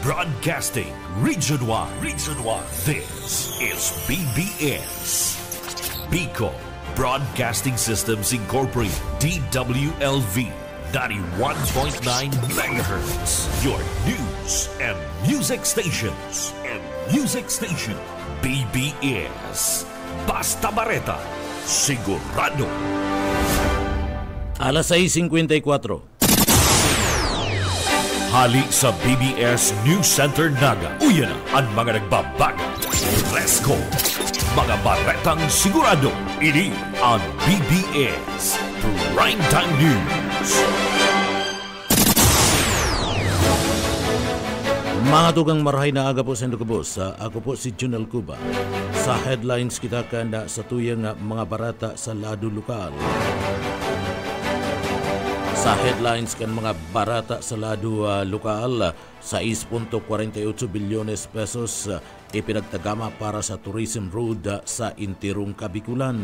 Broadcasting Region 1. This is BBS. Bicol Broadcasting Systems Incorporated. DWLV 91.9 megahertz. Your news and music stations. BBS. Basta Bareta. Sigurado. Alas 6:54. Hali sa BBS News Center Naga. Uyan na ang mga nagbabaga. Fresco. Mga baretang sigurado. Ini ang BBS Primetime News. Mga tugang marahay na aga po sa Indokabos. Ako po si Junel Cuba. Sa headlines kita kanda sa tuyang mga barata sa lado lokal. Sa headlines kan mga barata sa lado lokal, 6.48 bilyones pesos ipinagtagama para sa tourism road sa Intirong Kabikulan.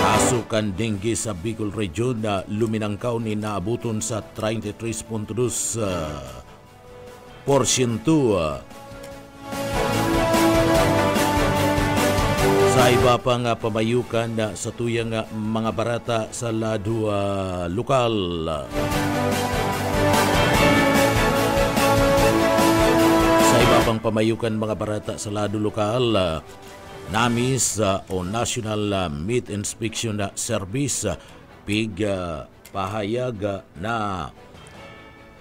Kasukan dengue sa Bicol Region na luminangkaw ni naabuton sa 33.2%. Sa iba pang pamayukan sa tuyang mga barata sa lado lokal. Sa iba pang pamayukan mga barata sa lado lokal, NAMIS o National Meat Inspection Service pig pahayag na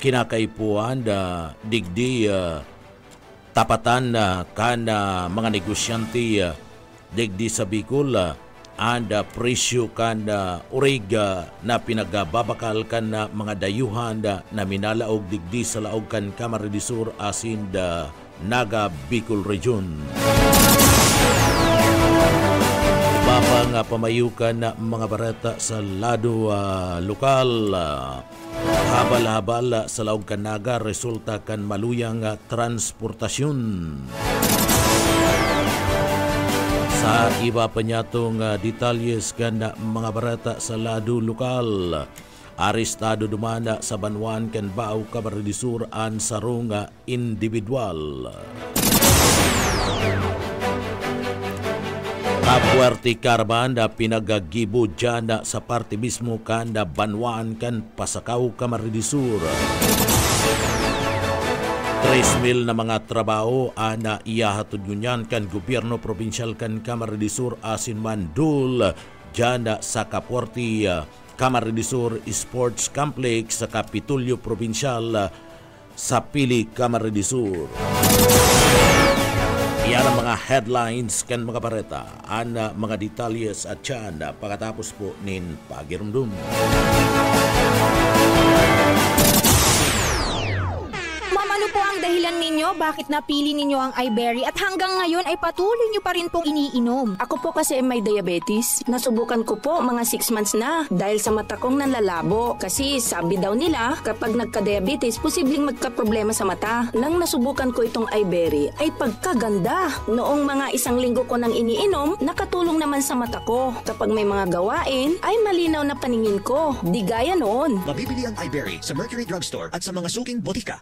kinakaipuan digdi tapatan kan mga negosyante digdi sa Bicol and presyo kan urig na pinagbabakal kan mga dayuhan na minalaog digdi sa laog kan Camarines Sur asin Naga Bicol Region. Iba pa nga pamayukan na mga barata sa lado lokal. Habal-habal sa laog kan Naga resulta kan maluyang transportasyon. Sa iba pa niyatong detalyes kan mga barata sa lado lokal, arestado dumana sa Banwan kan Bao Camarines Sur an sarong individual. Kapuerti Karban pinagagibo dyan sa parte mismo kan Banwan kan Pasakaw Camarines Sur. 3,000 na mga trabaho na iyahatod ngunyan kan gobyerno provinsyal kan Camarines Sur asin Mandul dyan sa Kapuerti Camarines Sur Sports Complex sa Kapitulyo Provinsyal sa Pili Camarines Sur. Iyan ang mga headlines kan mga bareta, ang mga detalyes at yan pagkatapos po nin pagirumdum. Ano po ang dahilan ninyo? Bakit napili ninyo ang iBerry at hanggang ngayon ay patuloy nyo pa rin pong iniinom? Ako po kasi may diabetes. Nasubukan ko po mga 6 months na dahil sa mata kong nanlalabo. Kasi sabi daw nila kapag nagka-diabetes, posibleng magka-problema sa mata. Nang nasubukan ko itong iBerry ay pagkaganda. Noong mga 1 linggo ko nang iniinom, nakatulong naman sa mata ko. Kapag may mga gawain, ay malinaw na paningin ko. Di gaya noon. Mabibili ang iBerry sa Mercury Drugstore at sa mga suking botika.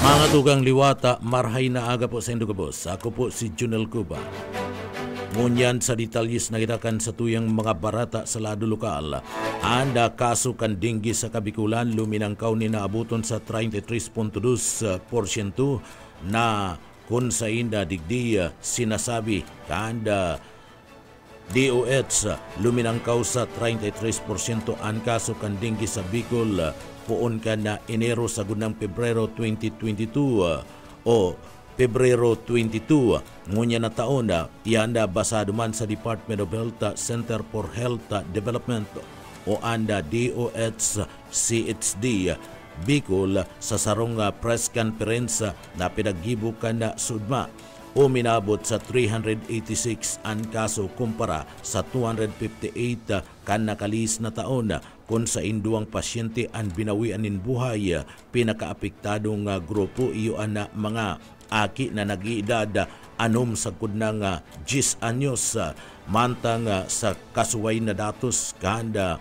Mga tugang liwata, marhay na aga po sa Indokabos. Ako po si Junel Cuba. Ngunyan sa detalyes na kitakan sa tuyang mga barata sa lado lokal. Anda kaso kan dengue sa Kabikulan luminangkaw ni naabuton sa 33.2% na kung sa inda digdi sinasabi kanda DOH luminangkaw sa 33% ang kaso kan dengue sa Bicol poon ka na Enero sa gunang Pebrero 2022 o Pebrero 22 ngunya na taon na ianda basado man sa Department of Health Center for Health Development o anda DOH CHD Bicol sa sarong press conference na pinaggibukan na sudma o minabot sa 386 ang kaso kumpara sa 258 kan nakalis na taon kung sa induang pasyente ang binawian nin buhay pinakaapektadong grupo iyo na mga aki na nag-iedad anom sa kudnang 10 anyos mantang sa kasuway na datos kanda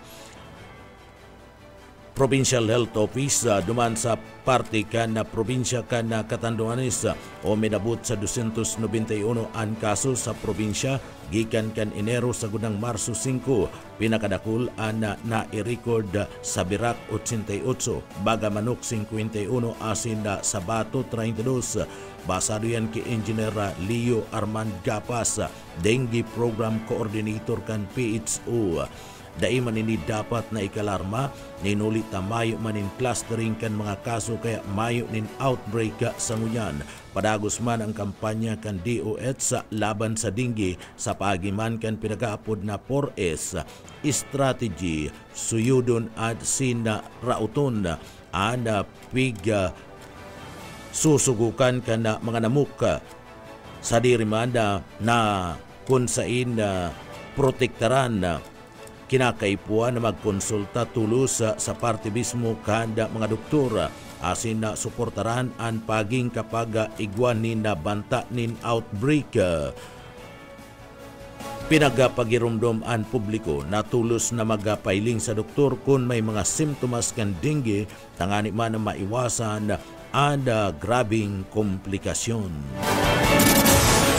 Provincial Health Office duman sa parte kan na probinsya kan na Catanduanes o minabot sa 291 ang kaso sa probinsya gikan kan Enero sa gunang Marso 5 pinakadakul ang na-record sa Birak 88 Bagamanok 51 asin na Sabato 32 basado yan kay Engineer Leo Armand Gapas Dengue Program Coordinator kan PHO. Dai man ini dapat na ikalarma ninulit na mayo manin clustering kan mga kaso kaya mayo nin outbreak sa ngunyan. Padagos man ang kampanya kan DOH sa laban sa dengue sa pagiman kan pinagaapod na 4S strategy suyudon at sina rauton ana pig susugukan kan na mga namuk sa dirimanda na kung sain protektaran kinakaipuan na magkonsulta tulos sa parte mismo kanda mga doktor asin na suportaran ang paging kapag igwan ni na banta nin outbreak. Pinagapagirumdom ang publiko na tulos na magapailing sa doktor kung may mga simptomas kan dengue tangani man na maiwasan ang grabing komplikasyon.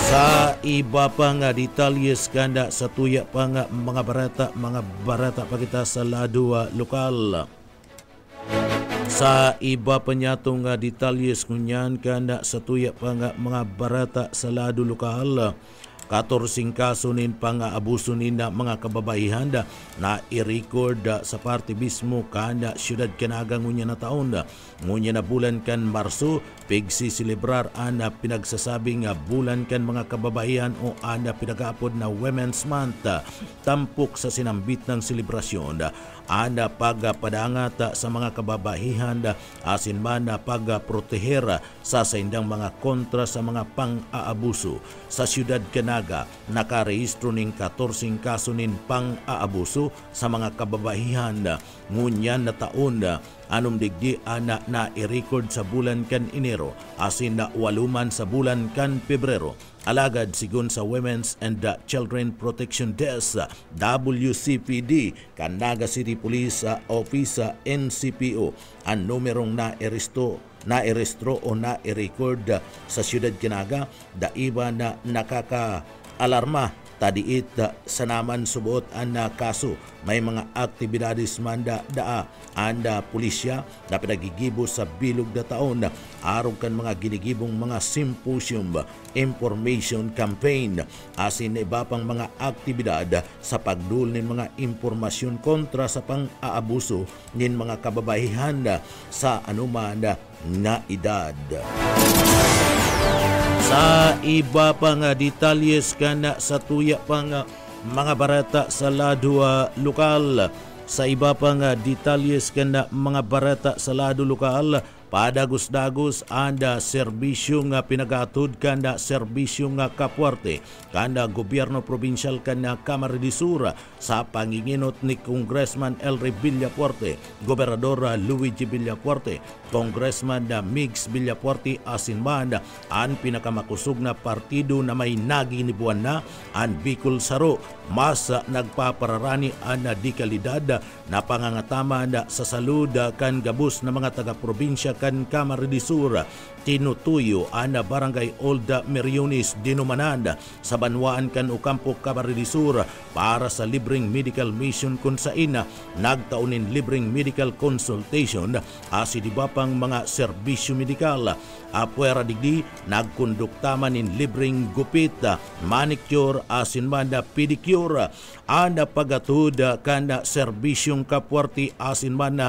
Sa iba pa nga detalyes kanda sa tuya pa nga mga barata pa kita sa lado lokal. Sa iba pa niya itong detalyes kunyan kanda sa tuya pa nga mga barata sa lado lokal. 14 kaso nin pang-abuso nin na mga kababaihan na i-record sa parte mismo kanda siyudad Canaga ngunya na taon. Ngunya na bulan kan Marso, pigsisilibrar ang pinagsasabing bulan kan mga kababaihan o ang pinag-aapod na Women's Month. Tampok sa sinambit ng selebrasyon ang pagpadangat sa mga kababaihan asin man na pagproteher sa saindang mga kontra sa mga pang-aabuso. Sa siyudad Canaga, nakarehistro ning 14 kaso nin pang-aabuso sa mga kababaihan. Ngunyan na taon anong digdi ana na i-record sa bulan kan Enero asin na waluman sa bulan kan Pebrero. Alagad sigun sa Women's and Children Protection Desk WCPD kan Naga City Police Office NCPO ang numerong na-erestro o na-record sa siyudad Canaga daiba na nakaka-alarma. Tadiit sa naman subot ang kaso may mga aktibidades man anda pulisya na pinagigibo sa bilog na taon arog kan mga ginigibong mga symposium information campaign asin iba pang mga aktibidad sa pagdul nin mga impormasyon kontra sa pang-aabuso nin mga kababaihan sa anuman na edad. Sa iba pang detalyes kana sa tuya pang mga barata sa lado lokal. Sa iba pang detalyes kana mga barata sa lado lokal, padagos-dagos anda serbisyo nga pinagatod kanda serbisyo nga kapwarte kanda gobyerno probinsyal kanda Kamara de Sur sa panginginot ni Congressman Elry Villapuerte, Gobernador Luigi Villapuerte, Congressman Migs Villapuerte asin man ang pinakamakusog na partido na may naginibuan na ang Bicol Saro mas nagpapararani ang dikalidad na pangangatama sa salud kan gabus na mga taga-probinsya kan Kamara de Sur. Tinutuyo ang Barangay Old Meriones Dinumanan sa Banwaan kan Ocampo, Kamara de Sur para sa libreng medical mission kung saan nagtaunin libreng medical consultation asi di ba pang mga serbisyo medikal. Apuera digdi nagkonduktaman in libreng gupit, manicure asin man pedicure anda pagatud kanda serbisyong kapwarti asin man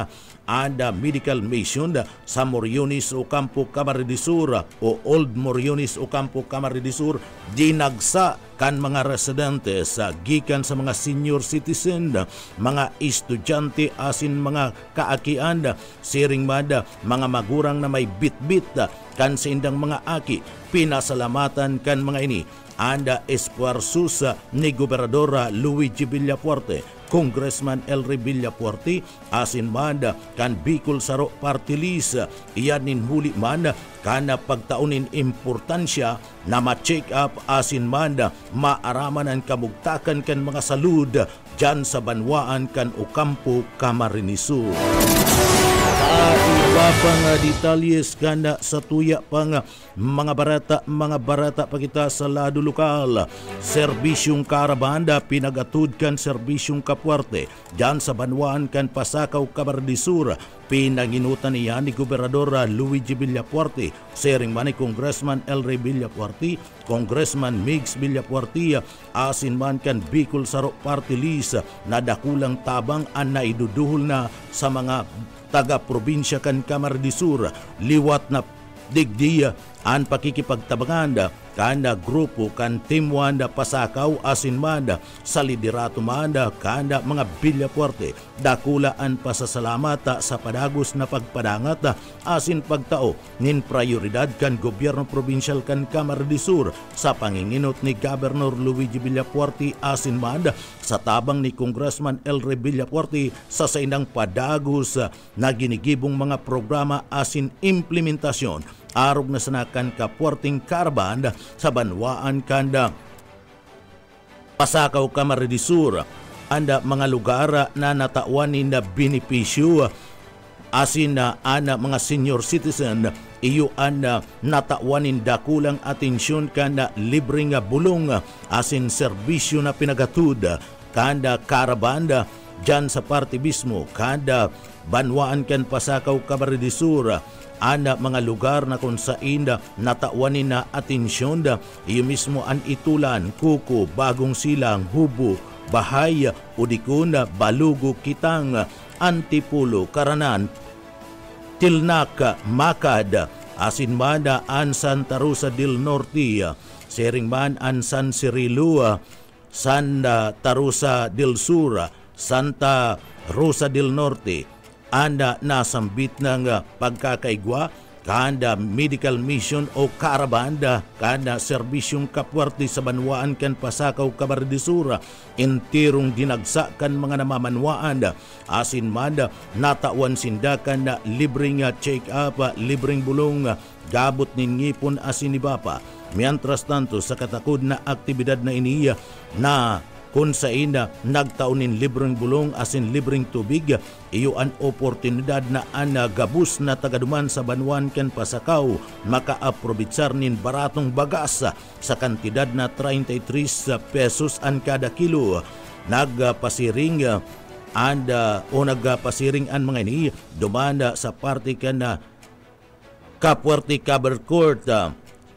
anda medical mission sa Moriones Ocampo, Kamara de Sur o Old Moriones Ocampo, Kamara de Sur dinagsa kan mga residente sa gikan sa mga senior citizen, mga estudyante asin mga kaakian, siring mada mga magurang na may bit-bit kan sa indang mga aki. Pinasalamatan kan mga ini anda esfuerzos ni Gobernador Luigi Villafuerte, Congressman Elry Villafuerte, asin man kan Bicol Saro Party List, iyan huli man kana pagtaunin importansya na ma-check up asin man maaraman ang kamugtakan kan mga salud dyan sa banwaan kan Ocampo, Camarines Sur. Iba pang detalyes kana sa tuya pang mga barata pa kita sa lado lokal. Serbisyong karabanda pinagatud kan serbisyong Kapuarte dyan sa banwaan kan Pasakaw, Camarines Sur. Pinanginutan niya ni Gobernador Luigi Villafuerte, sering man ni Congressman Elry Villafuerte, Congressman Migs Villafuerte, asin man kan Bicol Saro Party List na dakulang tabang ang naiduduhol na sa mga taga-probinsya kan Camarines Sur, liwat na digdiya ang pakikipagtabangan kanda grupo kan Team Wanda Pasakaw asin manda sa liderato manda kanda mga Villafuerte dakulaan pasasalamat sa padagos na pagpadangat asin pagtao nin prioridad kan gobyerno provincial kan Camarines Sur sa panginginot ni Governor Luigi Villafuerte asin manda sa tabang ni Congressman Elry Villafuerte sa saindang padagos na ginigibong mga programa asin implementasyon arog na sanakan Kapuerting Caravan sa banwaan kanda Pasakaw, Camarines Sur, anda mga lugar na natauanin na benepisyo asin na ana mga senior citizen iyo ana natauanin dakulang atensyon kanda libreng bulong asin serbisyo na pinagatud kanda karabanda dyan sa party mismo kanda banwaan kan Pasakaw, Camarines Sur, ana mga lugar na kung saan natauanin na atensyon iyo mismo ang Itulan, Kuko, Bagong Silang, Hubo, Bahay, Udikuna, Balugo, Kitang, Antipulo, Karanan, Tilnak, Makad, Asinmada, an Santa Rosa del Norte, Seringman an San Cirilo, Santa Rosa del Sur, Santa Rosa del Norte, anda nasambit ng pagkakaigwa kanda medical mission o karabanda kanda serbisyong Kapuerte sa banwaan kan Pasakaw, Camarines Sur intirong dinagsakan mga namamanwaan asin manda natawan sindakan na libreng check up libreng bulong gabot nin ngipon asin ibapa mientras tanto sa katakod na aktibidad na iniya na kung sa ina nagtaunin libreng bulong asin libreng tubig iyo an oportunidad na ana gabus na tagaduman sa banwan ken Pasakaw maka-aprobitsar nin baratong bagas sa kantidad na 33 pesos an kada kilo nagpasiring nagpasiring an mga ini dumanda sa parte kan na Kapuerte Cover Court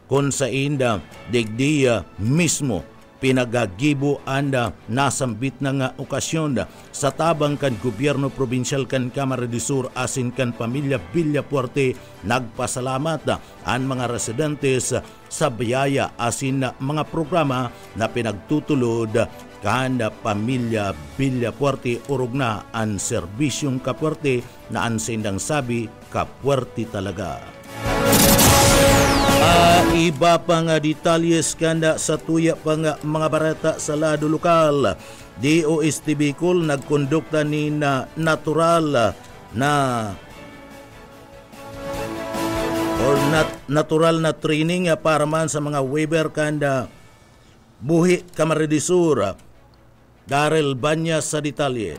kung sa ina digdiya mismo pinagagibo anda nasambit na nga okasyon sa tabang kan gobyerno probinsyal kan Camarines Sur asin kan pamilya Villafuerte nagpasalamat ang mga residentes sa biyaya asin mga programa na pinagtutulod kan pamilya Villafuerte urog na ang serbisyong Kapuerte na ang sindang sabi Kapuerte talaga. Iba pang detalyes kanda sa tuya pang mga barata sa lado lokal. DOST Bicol nagkondukta ni natural na training para man sa mga waiver kanda buhi Camarines Sur. Darrell Banyas sa detalye.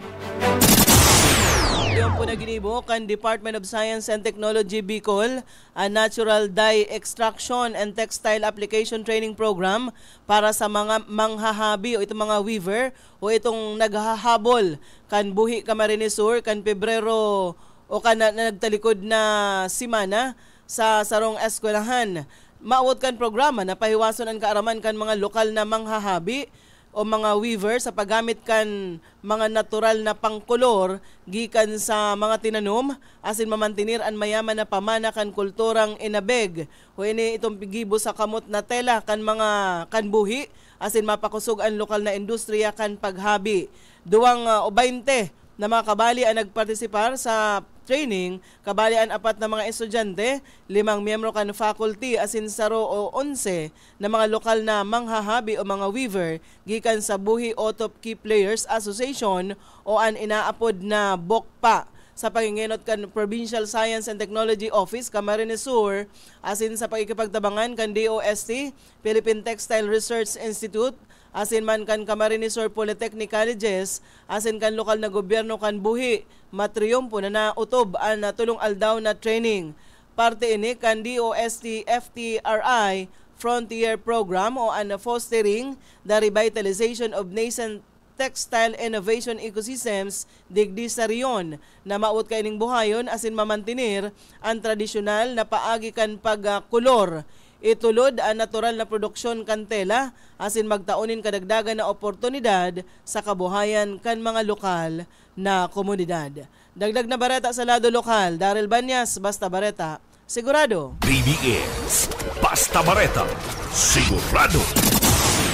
Yung po naginibo kan Department of Science and Technology Bicol a Natural Dye Extraction and Textile Application Training Program para sa mga manghahabi o itong mga weaver o itong naghahabol kan buhi Camarines Sur kan Pebrero o kan nagtalikod na simana sa sarong eskwelahan. Maawat kan programa na pahiwason ang kaaraman kan mga lokal na manghahabi o mga weaver sa paggamit kan mga natural na pangkolor gikan sa mga tinanom asin mamantinir an mayaman na pamana kan kulturang inabeg o ini itong pigibo sa kamot na tela kan mga kanbuhi asin mapakusog ang lokal na industriya kan paghabi. Duwang o 20 na mga kabali ang nagpartisipar sa training, kabalian 4 na mga estudyante, 5 miyembro kan faculty asin 0 o 11 na mga lokal na manghahabi o mga weaver gikan sa Buhi Otop Key Players Association o an inaapod na BOKPA sa pangingenot kan Provincial Science and Technology Office Camarines Sur asin sa pagkikipagtabangan kan DOST Philippine Textile Research Institute asin man kan Camarines Sur Polytechnic Colleges asin kan lokal na gobyerno kan Buhi matriyumpo na nautob an tulong aldaw na training. Parte ini kan DOST FTRI Frontier Program o an fostering the revitalization of nascent textile innovation ecosystems digdi sa riyon na maut kay ning buhayon asin mamantinir ang tradisyonal na paagi kan pagkulor. Itulod ang natural na produksyon kan tela asin magtaunin kadagdagan na oportunidad sa kabuhayan kan mga lokal na komunidad. Dagdag na bareta sa lado lokal, Daryl Banyas, Basta Bareta, sigurado. BBS Basta Bareta, sigurado.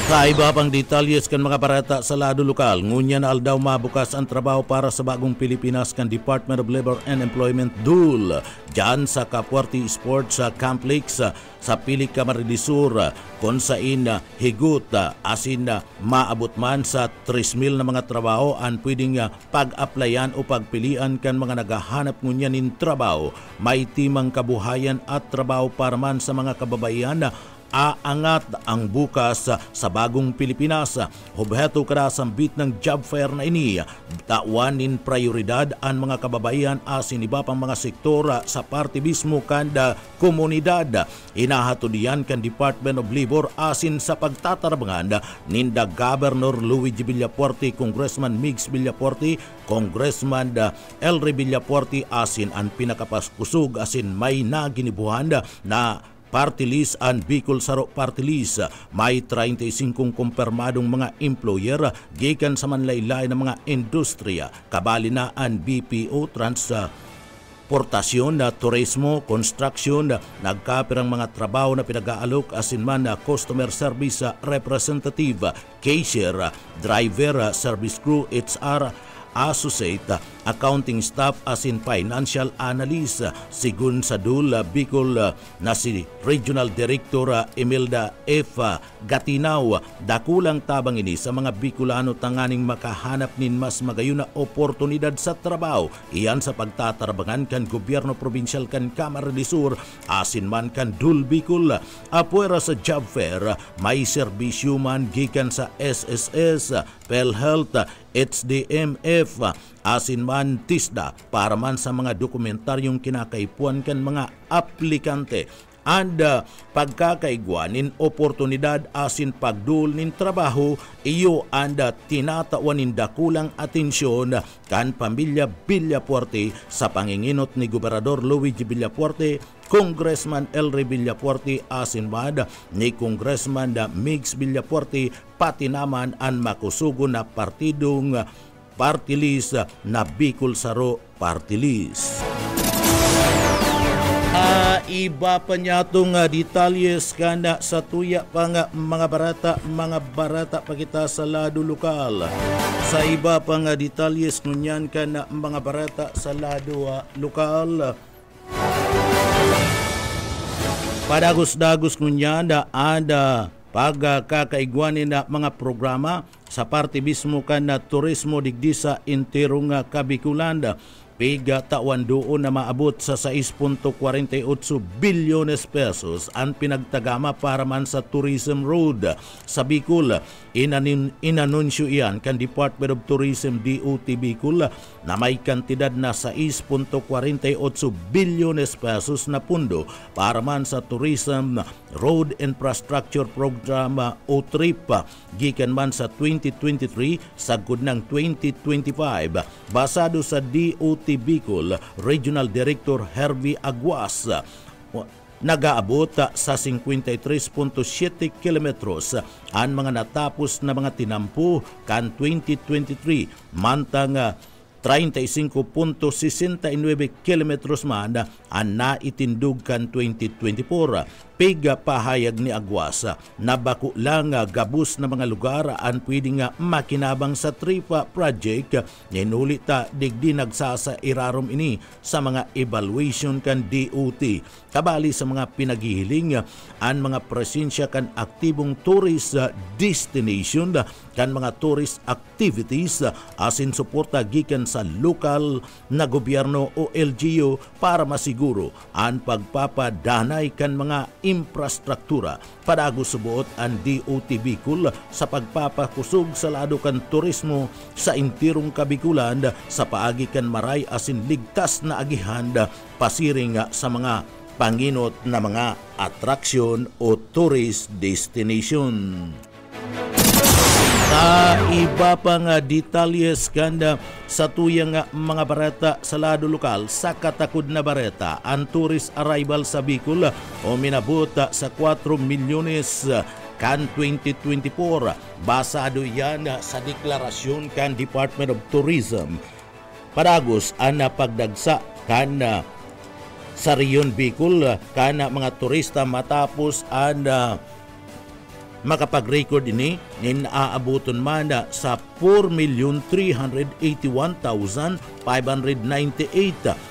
Sa iba pang detalyes kan mga barata sa lado lokal, ngunya na aldaw mabukas ang trabaho para sa bagong Pilipinas kan Department of Labor and Employment DUL dyan sa Kapuarte Sports Complex sa Pilik Camarines Sur kung saan higot asin maabot man sa 3,000 na mga trabaho ang pwedeng pag-applyan o pagpilian kan mga nagahanap ngunya nin trabaho. May timang kabuhayan at trabaho para man sa mga kababaihan aangat ang bukas sa bagong Pilipinas. Obheto kada sambit ng job fair na ini, tawan in prioridad ang mga kababaihan asin iba pang mga sektor sa parte mismo kanda komunidad. Inahatodian kan Department of Labor asin sa pagtatarbangan ninda Governor Luigi Villapuerte, Congressman Migs Villapuerte, Congressman Elry Villapuerte asin ang pinakapaskusog asin may naginibuhan na Party List and Bicol Saro Party List. May 35 kumpirmadong mga employer gikan sa manlaylay ng mga industriya. Kabali na ang BPO, transportasyon, turismo, construction, nagkapirang mga trabaho na pinag-aalok asin man customer service representative, cashier, driver, service crew, HR, associate, accounting staff asin financial analyst. Sigun sa DUL Bicol na si Regional Director Imelda F. Gatinaw, dakulang tabang ini sa mga Bicolano tanganing makahanap nin mas magayon na oportunidad sa trabaho. Iyan sa pagtatarbangan kan gobyerno provincial kan Camarines Sur asin man kan DUL Bicol. Apuera sa job fair, may serbisyo man gikan sa SSS, PhilHealth, HDMF, asin man TISDA para man sa mga dokumentaryong kinakaipuan kan mga aplikante. And pagkakaigwanin oportunidad asin pagdul nin trabaho, iyo anda tinatawanin dakulang atensyon kan pamilya Villapuerte sa panginginot ni Gobernador Luigi Villapuerte, Congressman Elry Villapuerte asin man ni Congressman Migs Villapuerte, pati naman ang makusugo na partidong Party List na Bicol Saro Party List. Iba pa niya itong detalyes kana sa tuya pa nga mga barata pa kita sa lado lokal. Sa iba pa nga detalyes ngunyan kana mga barata sa lado lokal. Padagos-dagos ngunyan ada pagkakaigwanin na mga programa sa parte mismo kan na turismo digdi sa interong Kabikulanda. Piga tawan doon na maabot sa 6.48 bilyones pesos ang pinagtagama para man sa tourism road sa Bicol. Inanunsyo iyan kan Department of Tourism DOT Bicol na may kantidad na 6.48 bilyones pesos na pundo para man sa Tourism Road Infrastructure Program o TRIP gikan man sa 2023 sagud ng 2025. Basado sa DOT Bicol Regional Director Herbie Aguas, nagaabot sa 53.7 kilometros ang mga natapos na mga tinampo kan 2023 mantang 35.69 kilometros man ang naitindog kan 2024. Piga pahayag ni Aguas na bako lang gabus na mga lugar ang pwede nga makinabang sa TRIPA project. Ninulita digdi nagsasa irarom ini sa mga evaluation kan DOT. Kabali sa mga pinaghihiling ang mga presensya kan aktibong tourist destination kan mga tourist activities asin suporta gikan sa lokal na gobyerno o LGU para masiguro ang pagpapadanay kan mga infrastruktura. Padago subuot ang DOT Bicol sa pagpapakusog sa lado kan turismo sa intirong Kabikulan sa paagi kan maray asin ligtas na agihan pasiring sa mga panginot na mga atraksyon o tourist destination. Sa iba pang detalyes kanda sa tuyang mga bareta sa lado lokal sa katakod na bareta, ang tourist arrival sa Bicol o minabot sa 4 milyones kan 2024. Basado yan sa deklarasyon kan Department of Tourism. Padagos ang pagdagsa kan sa Riyon Bicol kan mga turista matapos ang makapag-record ini ninaabuton man sa 4,381,598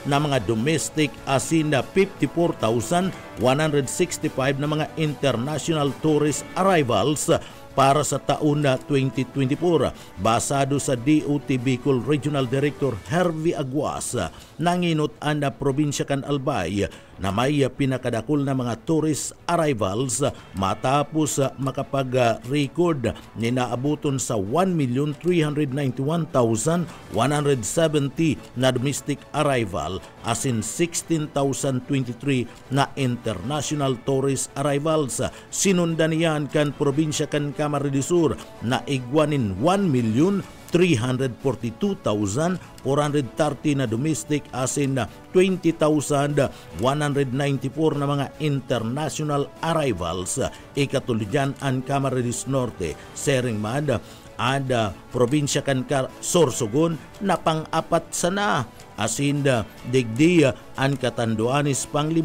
na mga domestic asin na 54,165 na mga international tourist arrivals para sa taon na 2024. Basado sa DOT Bicol Regional Director Hervey Aguas, nanginot ang probinsya kan Albay na may pinakadakol na mga tourist arrivals matapos makapag-record ni naabuton sa 1,391,170 na domestic arrival asin 16,023 na international tourist arrivals. Sinundan niyan kan probinsya kan Camarines Sur na igwanin 1,342,430 na domestic asin na 20,194 na mga international arrivals. Ikatulidyan ang Camarines Norte, Sering Mada, ada probinsya kan Sorsogon na pang-apat sana asin digdi ang Catanduanes pang-5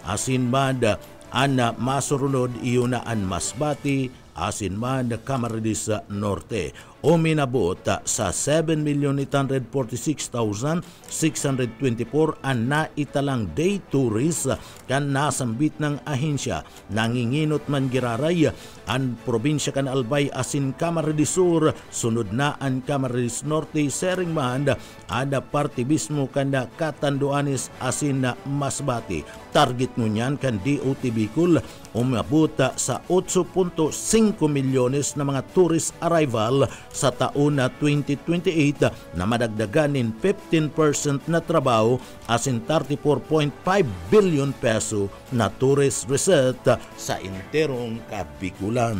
asin mada ang masurunod iyon na ang Masbati asin man Camarines Norte. Uminabot sa 7,846,624 ang naitalang day tourist kan nasambit ng ahensya. Nanginginot man giraray ang probinsya kan Albay asin Camarines Sur, sunod na ang Camarines Norte, Sering man ada partibismo kanda Catanduanes asin Masbati. Target ngunyan kan DOT Bicol umabot sa 8.5 milyones na mga tourist arrival sa taon na 2028 na madagdaganin 15% na trabaho asin 34.5 billion peso na tourist receipt sa interong Kabikulan.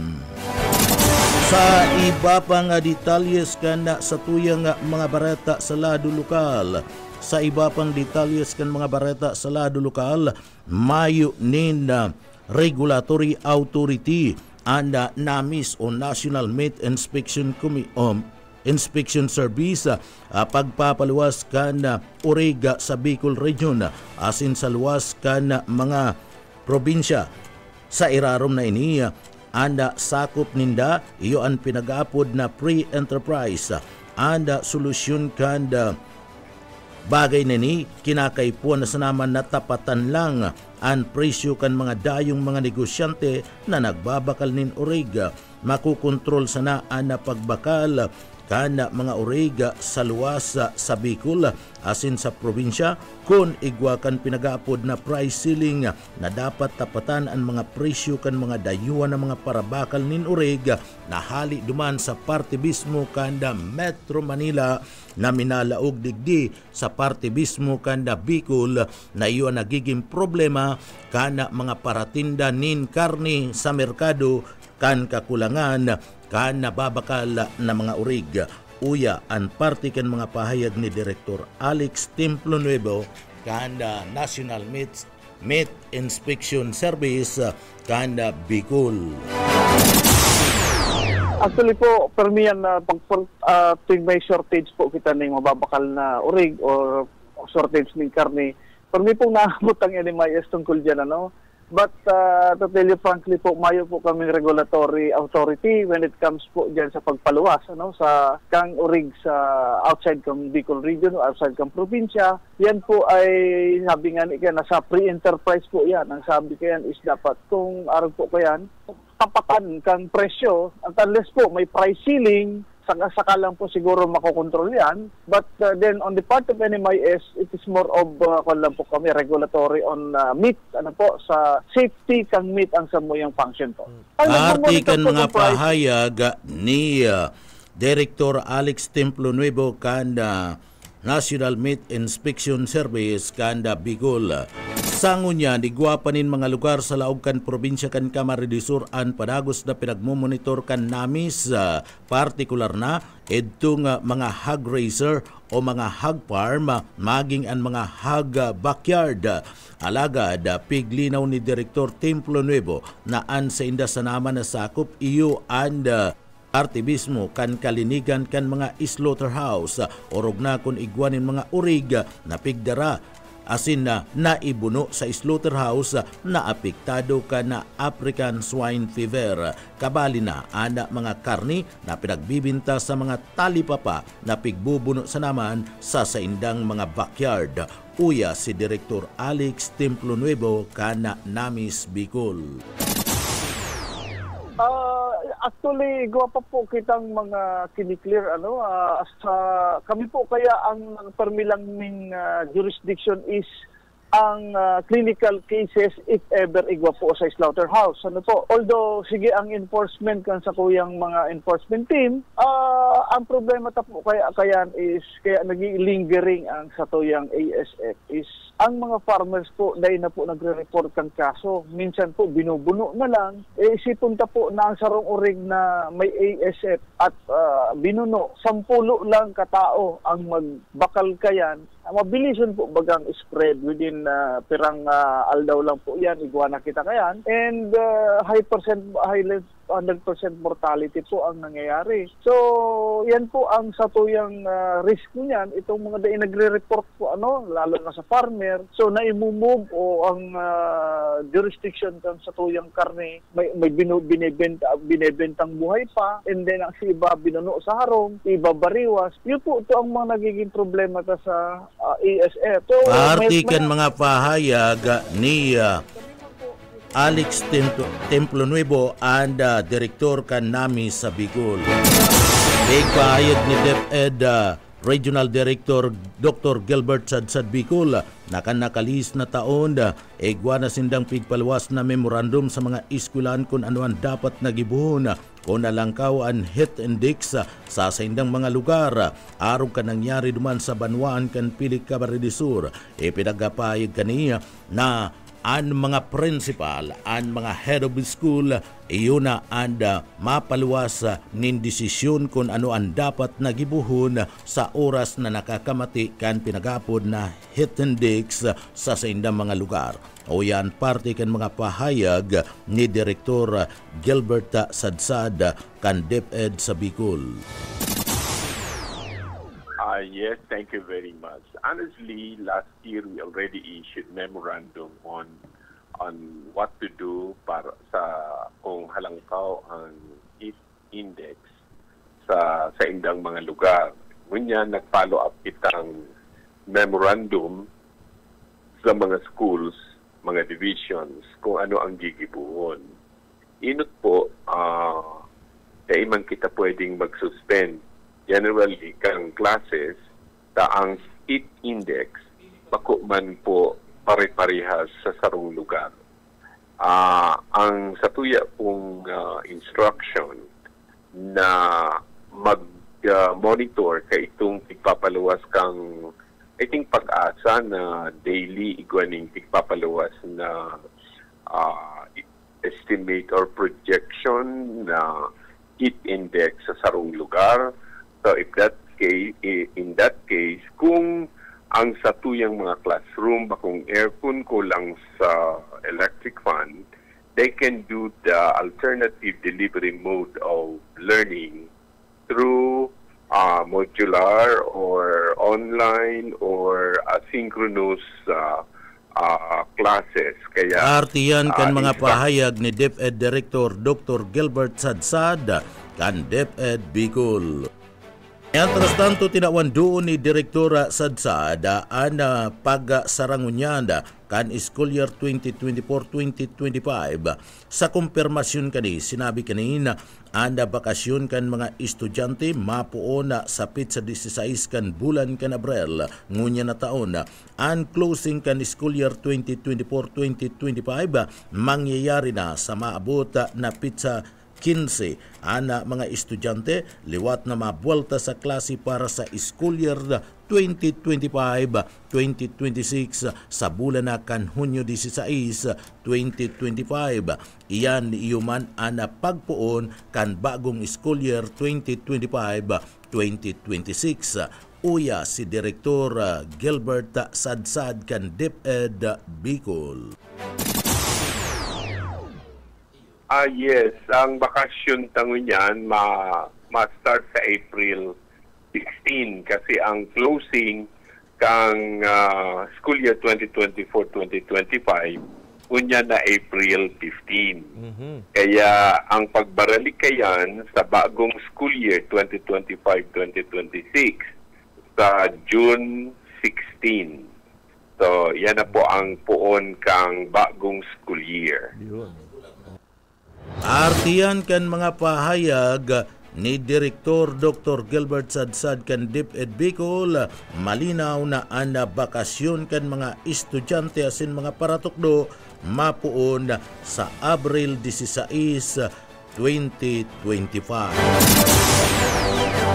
Sa iba pang detalyes kan sa tuyang mga bareta sa lado lokal, sa iba pang detalyes kan mga bareta sa lado lokal, mayo nin Regulatory Authority and NAMIS o National Meat Inspection Inspection Service pagpapaluwas kan Orega sa Bicol Region asin sa luwas kan mga probinsya. Sa irarom na ini anda sakop ninda iyo ang pinag-aapod na pre-enterprise anda solusyon kan bagay na ni kinakaipuan na sanaman na tapatan lang ang presyo kan mga dayong mga negosyante na nagbabakal nin Orega. Makukontrol sana ang pagbakal kan mga Orega sa luwas sa Bicol asin sa probinsya kung igwakan pinag-aapod na price ceiling na dapat tapatan ang mga presyo kan mga dayuan ng mga parabakal nin Orega na hali duman sa partibismo kanda Metro Manila na minalaog digdi sa partibismo kanda Bicol na iyo nagiging problema kana mga paratinda nin karne sa merkado kan kakulangan kan nababakal na mga orig. Uya ang parte kan mga pahayag ni Director Alex Templonuevo kan National Meat Inspection Service kan Bicol. Actually po, permiyan na tuwing may shortage po kita ng mababakal na orig or shortage ng karne, permi pong naabot ang NMIS tungkol dyan, ano? But to tell you frankly po, mayo po kaming regulatory authority when it comes po dyan sa pagpaluwas, sa kang urig sa outside kang Bicol region o outside kang probinsya. Yan po ay sabi nga nasa pre-enterprise po yan. Ang sabi kayan is dapat kung araw po kayan, tapatan kang presyo at unless po may price ceiling, saka lang po siguro makokontrol yan. But then on the part of NMIS, it is more of lang po kami regulatory on meat, sa safety kang meat ang samuyang function po. Artikan mga pahayag ni Director Alex Templo Nuevo kanda National Meat Inspection Service kanda Bicol. Sangon niya, nigwapanin mga lugar sa laog kan probinsya kan Camarines Sur an padagos na pinagmumonitor kan namis partikular na edtong mga hog raiser o mga hog farm maging ang mga hog backyard. Alagad, piglinaw ni Direktor Templo Nuevo na an sa inda sa naman na sakop iyo and artibismo kan kalinigan kan mga slaughterhouse orog na kun igwanin mga urig na pigdara asin na naibuno sa slaughterhouse na apektado ka na African swine fever. Kabali na ana mga karni na pinagbibinta sa mga talipapa na pigbubuno sa naman sa saindang mga backyard. Uya si Direktor Alex Templo Nuevo kana Namis Bicol. Actually, pa po kitang mga kiniklear kami po kaya ang permilang ning jurisdiction is ang clinical cases if ever igwa po sa slaughterhouse. Although sige ang enforcement kan sa kuyang mga enforcement team, ang problema ta po kaya is kaya naging-lingering ang sa tuyang ASF is ang mga farmers po dahil na po nagre-report kang kaso. Minsan po binubuno na lang. Isipon ta po na ang sarong urig na may ASF at binuno. 10 lang katao ang magbakal kayan. Mabilison po bagang spread within pirang aldaw lang po yan. Iguana kita kayan. And high 100% mortality po ang nangyayari. So, yan po ang satuyang risk niyan. Itong mga dahil nagre-report po, lalo na sa farmer. So, na-move o ang jurisdiction ng satuyang karne, may binibentang buhay pa, and then ang si iba binuno sa harong, iba bariwas. Yun po, ito ang mga nagiging problema ta sa ASF. So, Artikan mga pahayag ni Alex Templo Nuevo and Direktor kan Namis sa Bicol. Pagpahayag ni DepEd Regional Director Dr. Gilbert Sadsad Bicol na kanakalis na taon igwa na sindang pigpalwas na memorandum sa mga eskwelahan kung ano ang dapat nagibuhon kung nalangkaw ang heat index sa sindang mga lugar. Araw ka nangyari duman sa Banwaan kan Pilik Camarines Sur. Ipinagapahayag kaniya na ang mga principal, ang mga head of school, iyon na ang mapaluwas nin desisyon kung ano ang dapat nagibuhon sa oras na nakakamati kan pinagapod na heat index sa saindang mga lugar. O yan parte kan mga pahayag ni Direktor Gilbert Sadsad kan DepEd sa Bicol. Yes, thank you very much. Honestly, last year we already issued memorandum on what to do para sa kung halangkaw ang heat index sa indang mga lugar. Ngunyan nag-follow up kitang memorandum sa mga schools, mga divisions kung ano ang gigibuhon. Inot po, kaiman kita pwedeng mag-suspend generally kang classes ta ang heat index makuman po pare-parehas sa sarong lugar. Ang satuya pong instruction na mag-monitor kay itong tigpapaluwas kang iting pag-asa na daily igwaning tigpapaluwas na estimate or projection na heat index sa sarong lugar. So in that case, kung ang satuyang mga classroom, bakong aircon ko lang sa electric fan, they can do the alternative delivery mode of learning through modular or online or asynchronous classes. Kaya Artiyan kan mga in fact, pahayag ni DepEd Director Dr. Gilbert Sadsad kan DepEd Bicol. Mientras tanto, tinawan doon ni Direktora Sadsad ang pagsarangunyanda kan school year 2024-2025. Sa kumpirmasyon kani, sinabi kanina ang bakasyon kan mga estudyante mapuon sa pitsa 16 kan bulan kan Abril ngunya na taon. Ang closing kan school year 2024-2025 mangyayari na sa maabot na pitsa 15 ana mga estudyante liwat na mabuelta sa klase para sa school year 2025-2026 sa bulan na kan Hunyo 16, 2025. Iyan iyuman ana pagpuon kan bagong school year 2025-2026. Uya si Direktor Gilbert Sadsad kan DepEd Bicol. Yes, ang bakasyon tangon yan ma-start sa April 16 kasi ang closing kang school year 2024-2025 unya na April 15. Kaya ang pagbaralik kayan sa bagong school year 2025-2026 sa June 16. So, yan na po ang puon kang bagong school year. Artiyan kan mga pahayag ni Direktor Dr. Gilbert Sadsad kan DepEd Bicol, malinaw na ang bakasyon kan mga estudyante asin mga paratukdo mapuon sa Abril 16, 2025.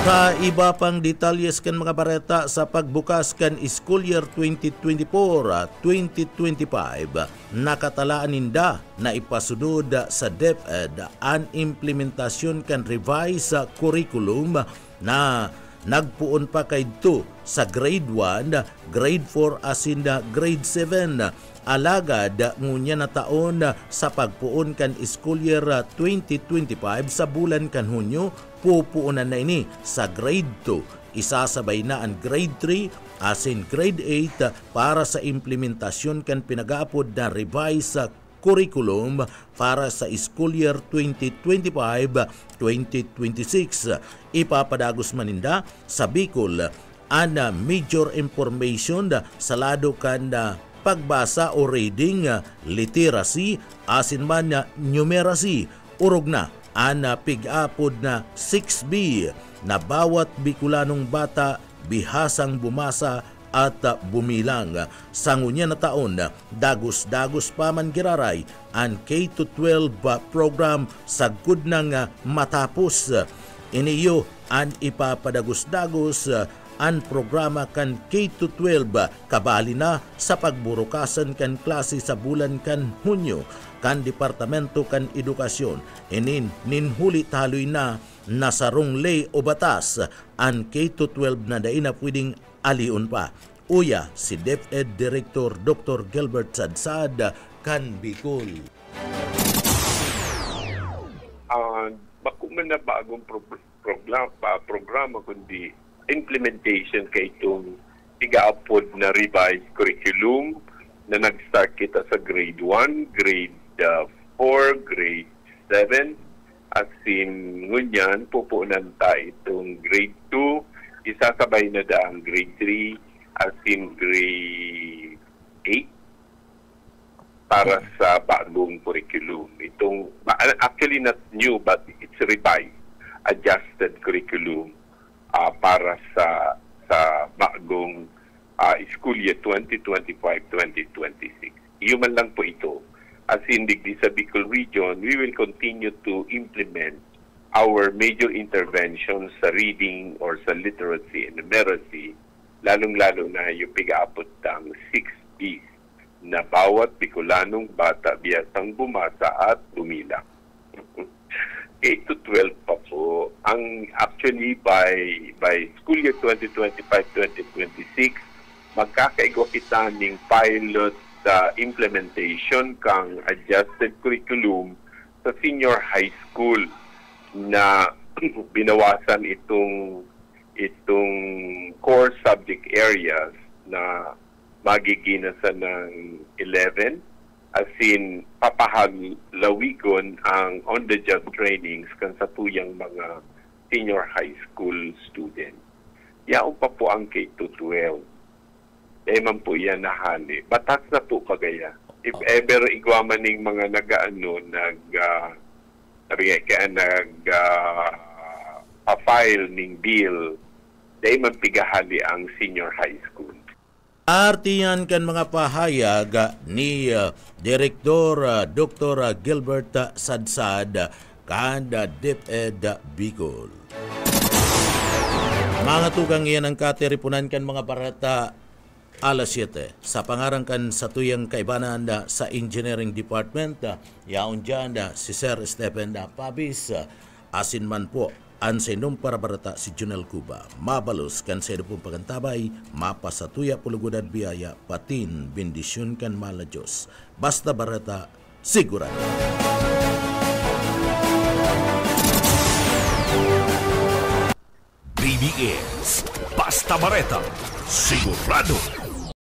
Sa iba pang detalyes kan mga bareta sa pagbukas kan school year 2024-2025, nakatalaan ninda na ipasunod sa DepEd ang implementasyon kan revised curriculum na nagpuon pa kay 2 sa grade 1, grade 4 asin grade 7. Alagad ngunya na taon sa pagpuon kan school year 2025 sa bulan kan Hunyo, pupuunan na ini sa grade 2. Isasabay na ang grade 3 asin grade 8 para sa implementasyon kan pinag-aapod na revised curriculum para sa school year 2025-2026. Ipapadagos maninda sa Bicol ang major information sa lado kan pagbasa o reading, literacy, asin man numeracy, urog na ang pig-apod na 6B na bawat Bicolanong bata bihasang bumasa at bumilang. Sa ngunya na taon, dagos-dagos pa man giraray ang K-12 program sa good nang matapos. Iniyo ang ipapadagos-dagos ang programa kan K-12 kabali na sa pagburukasan kan klase sa bulan kan Hunyo kan Departamento kan Edukasyon. Ninhuli taloy na nasarong lay o batas ang K-12 na dain na pwedeng aliun pa. Uya si DepEd Director Dr. Gilbert Sadsad kan Bicol. Bako man na bagong programa kundi implementation kay itong tigaapod na revised curriculum na nag-start kita sa grade 1, grade 4, grade 7. At sin ngunyan, pupunan tayo itong grade 2, isasabay na ang grade 3, at sin grade 8 para sa bagong curriculum. Itong, actually not new, but it's revised, adjusted curriculum para sa bagong school year 2025-2026. Iyon lang po ito. As in digdi sa Bicol region, we will continue to implement our major interventions sa reading or sa literacy and numeracy, lalong-lalo na yung pig-aapot ng 6Bs na bawat Bicolanong bata biyasang bumasa at bumilang. 8 to 12 pa po. Ang actually by school year 2025-2026, magkakaigwa kita ng pilot implementation kang adjusted curriculum sa senior high school na binawasan itong core subject areas na magiginasan ng 11, as in papahalawigon ang on-the-job trainings kan sa tuyang mga senior high school student. Yaon pa po ang K-12. Man po yan nahali. Batas na po kagaya. If ever igwaman ng mga pa-file ng bill, dahil man pigahali ang senior high school. Artiyan kan mga pahayag ni Direktor Dr. Gilbert Sadsad kan DepEd Bicol. Mga tugang iyan ang kateripunan kan mga barata alas 7 sa pangarangkan sa tuyang kaibanan sa Engineering Department. Yaon dyan si Sir Stephen Pabis asin man po ang sinong para barata si Junel Cuba. Mabalos kan sa pong pagantabay, mapasatuya pulugudad biyaya, patin, bendisyon kan mala Diyos. Basta barata, sigurado. BBS, Basta Bareta, sigurado.